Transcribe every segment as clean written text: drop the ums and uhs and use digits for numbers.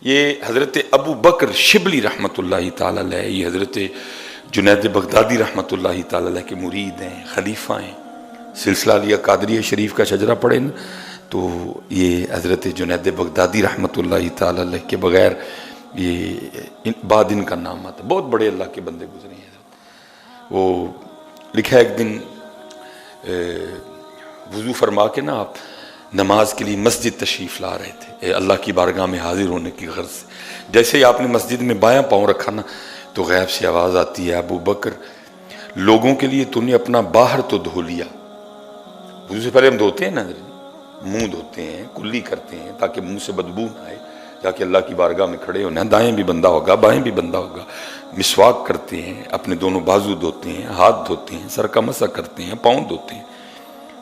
یہ حضرت ابو بکر شبلی رحمۃ اللہ تعالی علیہ، یہ حضرت جنید بغدادی رحمۃ اللہ تعالی علیہ کے مرید ہیں، خلیفہ ہیں۔ سلسلہ علیہ قادریہ شریف کا شجرہ پڑھیں نا تو یہ حضرت جنید بغدادی رحمۃ اللہ تعالی علیہ کے بغیر یہ بعد ان کا نام آتا۔ بہت بڑے اللہ کے بندے گزرے ہیں۔ وہ لکھا ایک دن وضو فرما کے نا آپ نماز کے لیے مسجد تشریف لا رہے تھے اللہ کی بارگاہ میں حاضر ہونے کی غرض سے۔ جیسے ہی آپ نے مسجد میں بایاں پاؤں رکھا نا تو غیب سے آواز آتی ہے، ابو بکر لوگوں کے لیے تو نے اپنا باہر تو دھو لیا۔ وضو سے پہلے ہم دھوتے ہیں نا، منہ دھوتے ہیں، کلی کرتے ہیں تاکہ منہ سے بدبو نہ آئے، جا کے اللہ کی بارگاہ میں کھڑے ہونا، دائیں بھی بندہ ہوگا بائیں بھی بندہ ہوگا، مسواک کرتے ہیں، اپنے دونوں بازو دھوتے ہیں، ہاتھ دھوتے ہیں، سر کا مسح کرتے ہیں، پاؤں دھوتے ہیں۔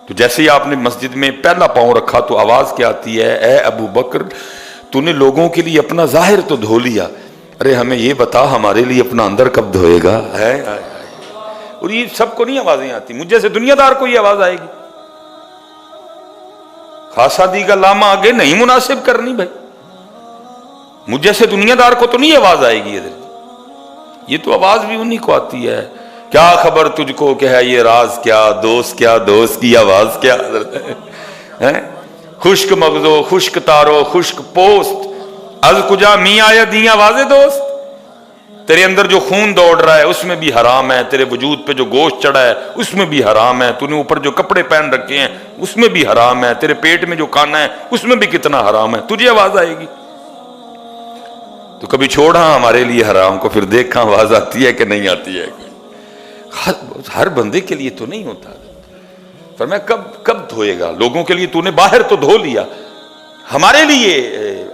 تو جیسے ہی آپ نے مسجد میں پہلا پاؤں رکھا تو آواز کیا آتی ہے، اے ابو بکر تو نے لوگوں کے لیے اپنا ظاہر تو دھو لیا، ارے ہمیں یہ بتا ہمارے لیے اپنا اندر کب دھوئے گا؟ اور یہ سب کو نہیں آوازیں آتی، مجھ جیسے دنیا دار کو یہ آواز آئے گی؟ خاصا دی کا لاما آگے نہیں مناسب کرنی بھائی، مجھ جیسے دنیا دار کو تو نہیں آواز آئے گی۔ یہ تو آواز بھی انہی کو آتی ہے، کیا خبر تجھ کو کہ ہے یہ راز کیا، دوست کی آواز کیا ہے؟ خشک مغزو خشک تارو خشک پوست از کجا می آیا دی آواز دوست۔ تیرے اندر جو خون دوڑ رہا ہے اس میں بھی حرام ہے، تیرے وجود پہ جو گوشت چڑھا ہے اس میں بھی حرام ہے، تو نے اوپر جو کپڑے پہن رکھے ہیں اس میں بھی حرام ہے، تیرے پیٹ میں جو کھانا ہے اس میں بھی کتنا حرام ہے، تجھے آواز آئے گی؟ تو کبھی چھوڑا ہمارے لیے حرام کو، پھر دیکھا آواز آتی ہے کہ نہیں آتی ہے۔ ہر بندے کے لیے تو نہیں ہوتا۔ فرمایا کب دھوئے گا؟ لوگوں کے لیے تو نے باہر تو دھو لیا، ہمارے لیے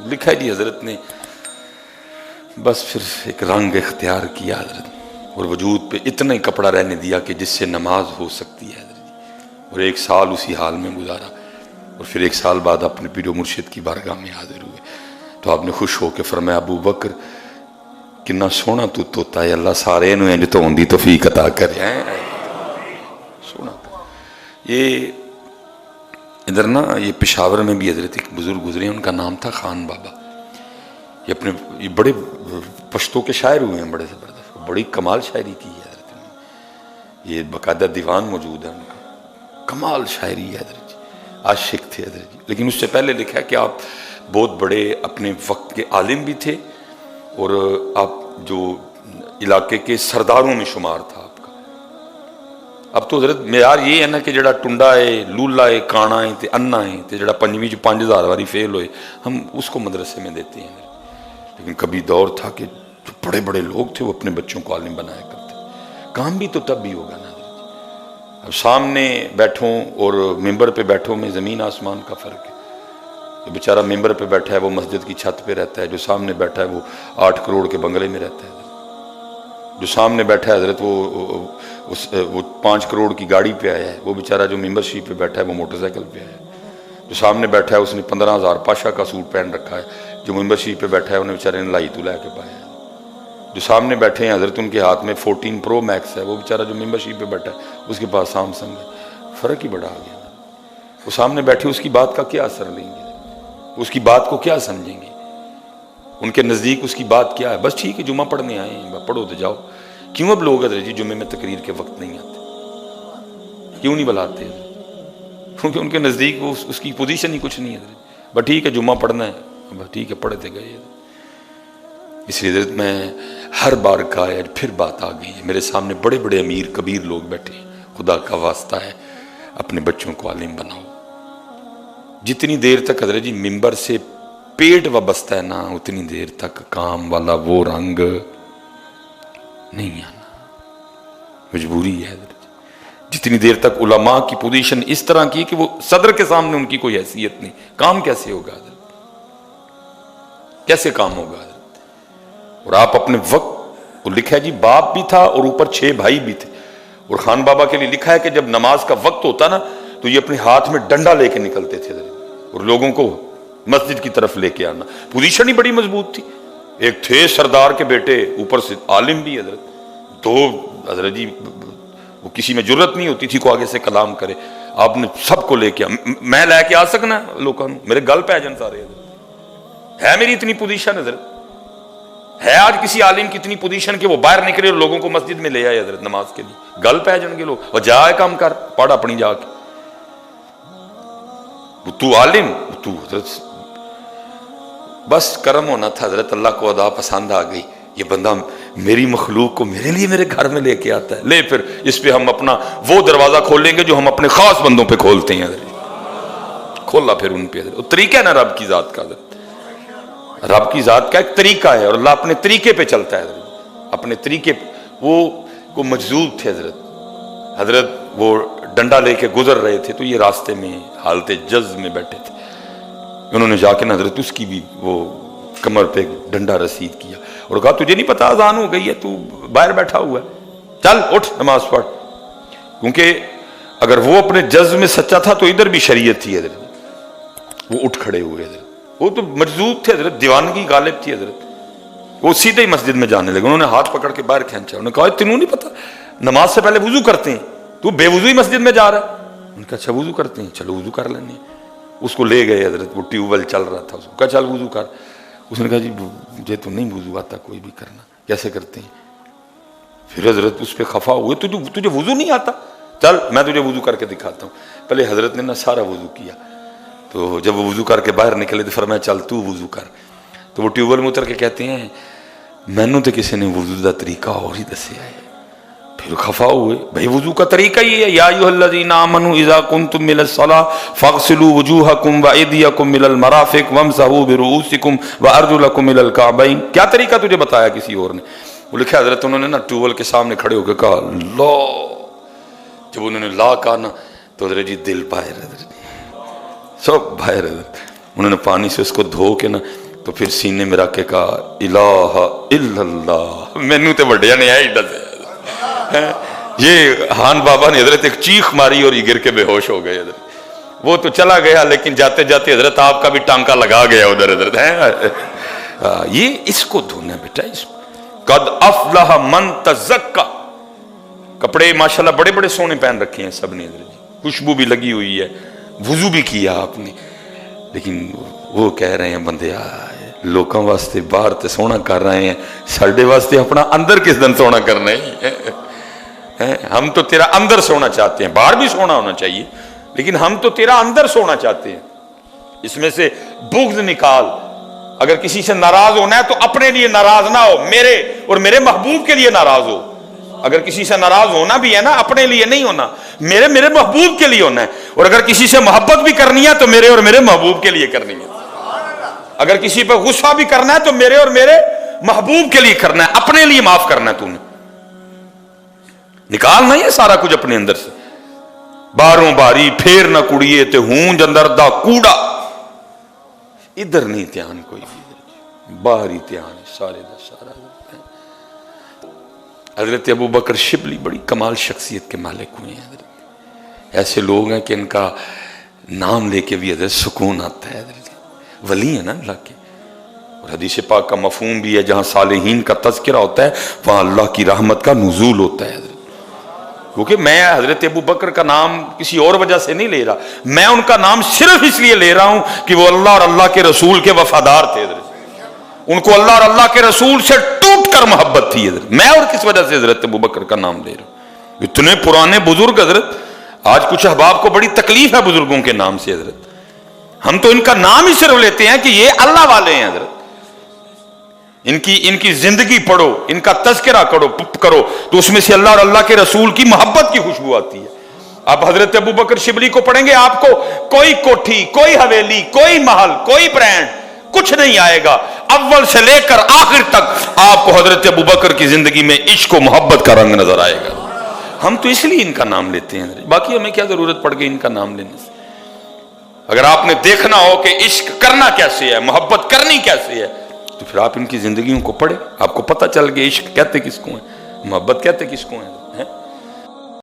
لکھا ہے جی حضرت نے بس پھر ایک رنگ اختیار کیا حضرت، اور وجود پہ اتنا ہی کپڑا رہنے دیا کہ جس سے نماز ہو سکتی ہے حضرت، اور 1 سال اسی حال میں گزارا، اور پھر 1 سال بعد اپنے پیر و مرشد کی بارگاہ میں حاضر ہوئے۔ تو آپ نے خوش ہو کے فرمایا، ابو بکر کنا سونا تو توتا ہے، اللہ سارے نو انج تو ہوندی توفیق عطا کرے۔ سونا یہ ادھر نا یہ پشاور میں بھی حضرت ایک بزرگ گزرے ہیں، ان کا نام تھا خان بابا۔ یہ بڑے پشتوں کے شاعر ہوئے ہیں، بڑے زبردست، بڑی کمال شاعری کی ہے حضرت نے، یہ باقاعدہ دیوان موجود ہے ان کا، کمال شاعری ہے حضرت جی، عاشق تھے حضرت جی۔ لیکن اس سے پہلے لکھا ہے کہ آپ بہت بڑے اپنے وقت کے عالم بھی تھے، اور آپ جو علاقے کے سرداروں میں شمار تھا آپ کا۔ اب تو حضرت معیار یہ ہے نا کہ جڑا ٹنڈا ہے، لولا ہے، کانا ہے تے انا ہے تے جڑا 5ویں 5000 والی فیل ہوئے ہم اس کو مدرسے میں دیتے ہیں۔ لیکن کبھی دور تھا کہ جو بڑے بڑے لوگ تھے وہ اپنے بچوں کو عالم بنایا کرتے، کام بھی تو تب بھی ہوگا نا۔ اب سامنے بیٹھوں اور ممبر پہ بیٹھوں میں زمین آسمان کا فرق ہے۔ جو بیچارہ ممبر پہ بیٹھا ہے وہ مسجد کی چھت پہ رہتا ہے، جو سامنے بیٹھا ہے وہ 8 کروڑ کے بنگلے میں رہتا ہے، جو سامنے بیٹھا ہے حضرت وہ 5 کروڑ کی گاڑی پہ آیا ہے، وہ بیچارہ جو ممبر شریف پہ بیٹھا ہے وہ موٹر سائیکل پہ آیا ہے، جو سامنے بیٹھا ہے اس نے 15,000 پاشا کا سوٹ پہن رکھا ہے، جو ممبر شریف پہ بیٹھا ہے انہیں بیچارے نے لائی تو لے کے پایا ہے، جو سامنے بیٹھے ہیں حضرت ان کے ہاتھ میں 14 پرو میکس ہے، وہ بیچارہ جو ممبر شریف پہ بیٹھا ہے اس کے پاس سامسنگ ہے، فرق ہی بڑا آ گیا۔ وہ سامنے بیٹھے اس کی بات کا کیا اثر لیں گے، اس کی بات کو کیا سمجھیں گے؟ ان کے نزدیک اس کی بات کیا ہے؟ بس ٹھیک ہے جمعہ پڑھنے آئے ہیں، پڑھو تو جاؤ۔ کیوں اب لوگ حضرت جی جمعے میں تقریر کے وقت نہیں آتے؟ کیوں نہیں بلاتے؟ کیونکہ ان کے نزدیک وہ اس کی پوزیشن ہی کچھ نہیں ہے حضرت، بس ٹھیک ہے جمعہ پڑھنا ہے، بس ٹھیک ہے پڑھتے گئے۔ اس لیے حضرت میں ہر بار کا پھر بات آ گئی ہے، میرے سامنے بڑے بڑے امیر کبیر لوگ بیٹھے ہیں، خدا کا واسطہ ہے اپنے بچوں کو عالم بناؤ۔ جتنی دیر تک حضرت جی ممبر سے پیٹ وابستہ ہے نا اتنی دیر تک کام والا وہ رنگ نہیں آنا، مجبوری ہے حضرت جی۔ جتنی دیر تک علماء کی پوزیشن اس طرح کی کہ وہ صدر کے سامنے ان کی کوئی حیثیت نہیں، کام کیسے ہوگا حضرت؟ کیسے کام ہوگا حضرت؟ اور آپ اپنے وقت، وہ لکھا ہے جی باپ بھی تھا اور اوپر 6 بھائی بھی تھے، اور خان بابا کے لیے لکھا ہے کہ جب نماز کا وقت ہوتا نا تو یہ اپنے ہاتھ میں ڈنڈا لے کے نکلتے تھے اور لوگوں کو مسجد کی طرف لے کے آنا، پوزیشن ہی بڑی مضبوط تھی۔ ایک تھے سردار کے بیٹے، اوپر سے عالم بھی حضرت، تو حضرت جی وہ کسی میں جرت نہیں ہوتی تھی کو آگے سے کلام کرے، آپ نے سب کو لے کے میں لے کے آ سکنا لوگوں، میرے گل پہ جن سارے حضرت ہے میری اتنی پوزیشن حضرت؟ ہے آج کسی عالم کی اتنی پوزیشن کہ وہ باہر نکلے اور لوگوں کو مسجد میں لے آئے حضرت نماز کے لیے؟ گل پہ جان گے لوگ، اور جا کام کر، پڑھ اپنی جا کے، تو عالم تو حضرت بس کرم ہونا تھا حضرت، اللہ کو ادا پسند آ گئی، یہ بندہ میری مخلوق کو میرے لیے میرے گھر میں لے کے آتا ہے، لے پھر اس پہ ہم اپنا وہ دروازہ کھولیں گے جو ہم اپنے خاص بندوں پہ کھولتے ہیں حضرت، کھولا پھر ان پہ حضرت۔ وہ طریقہ ہے نا رب کی ذات کا حضرت، رب کی ذات کا ایک طریقہ ہے، اور اللہ اپنے طریقے پہ چلتا ہے حضرت، اپنے طریقے پہ۔ وہ مجذوب تھے حضرت وہ ڈنڈا لے کے گزر رہے تھے، تو یہ راستے میں حالت جذب میں بیٹھے تھے، انہوں نے جا کے حضرت اس کی بھی وہ کمر پہ ڈنڈا رسید کیا اور کہا تجھے نہیں پتا اذان ہو گئی ہے، تو باہر بیٹھا ہوا ہے، چل اٹھ نماز پڑھ۔ کیونکہ اگر وہ اپنے جذب میں سچا تھا تو ادھر بھی شریعت تھی حضرت، وہ اٹھ کھڑے ہوئے حضرت، وہ تو مجذوب تھے حضرت، دیوانگی غالب تھی حضرت، وہ سیدھے ہی مسجد میں جانے لگے، انہوں نے ہاتھ پکڑ کے باہر کھینچا، انہوں نے کہا تینوں نہیں پتا نماز سے پہلے وضو کرتے ہیں، تو بے وضو ہی مسجد میں جا رہا ہے؟ ان کا اچھا وضو کرتے ہیں، چلو وضو کر لینے۔ اس کو لے گئے حضرت، وہ ٹیوب ویل چل رہا تھا، اس کو کہا چل وضو کر، اس نے کہا جی مجھے تو نہیں وضو آتا کوئی بھی کرنا، کیسے کرتے ہیں؟ پھر حضرت اس پہ خفا ہوئے، تجھے وضو نہیں آتا، چل میں تجھے وضو کر کے دکھاتا ہوں۔ پہلے حضرت نے سارا وضو کیا، تو جب وہ وضو کر کے باہر نکلے تو فرمایا چل تو وضو کر، تو وہ ٹیوب ویل میں اتر کے کہتے ہیں مینوں تو کسی نے وضو دا طریقہ اور ہی دسیا ہے۔ پھر خفا ہوئے، بھائی وضو کا طریقہ یہ ہے، یا ایھا الذین آمنوا اذا کنتم الی الصلاۃ فاغسلوا وجوہکم وایدیکم الی المرافق وامسحوا برؤوسکم وارجلکم الی الکعبین۔ کیا طریقہ تجھے بتایا کسی اور نے؟ وہ لکھا حضرت انہوں نے نا ٹیوبل کے سامنے کھڑے ہو کے کہا لا، جب انہوں نے لا کہا نا تو حضرت جی دل باہر حضرت سب باہر حضرت، انہوں نے پانی سے اس کو دھو کے نا تو پھر سینے میں رکھ کے کہا الہ الا اللہ، مینوں تے وڈیا نے ہے ایڈا سے۔ یہ ہان بابا نے حضرت ایک چیخ ماری اور یہ گر کے بے ہوش ہو گئے حضرت، وہ تو چلا گیا لیکن جاتے جاتے حضرت آپ کا بھی ٹانکا لگا گیا ادھر حضرت ہے۔ یہ اس کو دھونا بیٹا، اس کو قد افلح من تزکا، کپڑے ماشاءاللہ بڑے بڑے سونے پہن رکھے ہیں سب نے حضرت، خوشبو بھی لگی ہوئی ہے، وضو بھی کیا آپ نے، لیکن وہ کہہ رہے ہیں بندے لوکاں واسطے باہر تے سونا کر رہے ہیں، ساڈے واسطے اپنا اندر کس دن سونا کرنا ہے؟ ہم تو تیرا اندر سونا چاہتے ہیں، باہر بھی سونا ہونا چاہیے لیکن ہم تو تیرا اندر سونا چاہتے ہیں۔ اس میں سے بغض نکال، اگر کسی سے ناراض ہونا ہے تو اپنے لیے ناراض نہ ہو، میرے اور میرے محبوب کے لیے ناراض ہو۔ اگر کسی سے ناراض ہونا بھی ہے نا اپنے لیے نہیں ہونا، میرے محبوب کے لیے ہونا ہے، اور اگر کسی سے محبت بھی کرنی ہے تو میرے اور میرے محبوب کے لیے کرنی ہے۔ اگر کسی پہ غصہ بھی کرنا ہے تو میرے اور میرے محبوب کے لیے کرنا ہے، اپنے لیے معاف کرنا ہے۔ تو نے نکالنا یہ سارا کچھ اپنے اندر سے، باروں باری پھیر نہ کڑیے تے ہونج اندر دا کوڑا، ادھر نہیں دھیان کوئی بھی، باہر ہی دھیان سارے دا سارا۔ حضرت ابو بکر شبلی بڑی کمال شخصیت کے مالک ہوئے ہیں حضرت، ایسے لوگ ہیں کہ ان کا نام لے کے بھی حضرت سکون آتا ہے حضرت، ولی ہیں نا اللہ کے، اور حدیث پاک کا مفہوم بھی ہے جہاں صالحین کا تذکرہ ہوتا ہے وہاں اللہ کی رحمت کا نزول ہوتا ہے حضرت۔ کیونکہ میں حضرت ابو بکر کا نام کسی اور وجہ سے نہیں لے رہا، میں ان کا نام صرف اس لیے لے رہا ہوں کہ وہ اللہ اور اللہ کے رسول کے وفادار تھے حضرت، ان کو اللہ اور اللہ کے رسول سے ٹوٹ کر محبت تھی حضرت۔ میں اور کس وجہ سے حضرت ابو بکر کا نام لے رہا ہوں؟ اتنے پرانے بزرگ حضرت، آج کچھ احباب کو بڑی تکلیف ہے بزرگوں کے نام سے حضرت، ہم تو ان کا نام ہی صرف لیتے ہیں کہ یہ اللہ والے ہیں حضرت، ان کی زندگی پڑھو، ان کا تذکرہ کرو تو اس میں سے اللہ اور اللہ کے رسول کی محبت کی خوشبو آتی ہے۔ آپ حضرت ابو بکر شبلی کو پڑھیں گے، آپ کو کوئی کوٹھی، کوئی حویلی، کوئی محل، کوئی برانڈ کچھ نہیں آئے گا، اول سے لے کر آخر تک آپ کو حضرت ابو بکر کی زندگی میں عشق و محبت کا رنگ نظر آئے گا۔ ہم تو اس لیے ان کا نام لیتے ہیں، باقی ہمیں کیا ضرورت پڑ گئی ان کا نام لینے سے؟ اگر آپ نے دیکھنا ہو کہ عشق کرنا کیسے ہے، محبت کرنی کیسے ہے، تو پھر آپ ان کی زندگیوں کو پڑھیں، آپ کو پتہ چل گیا عشق کہتے کس کو ہیں، محبت کہتے کس کو ہیں۔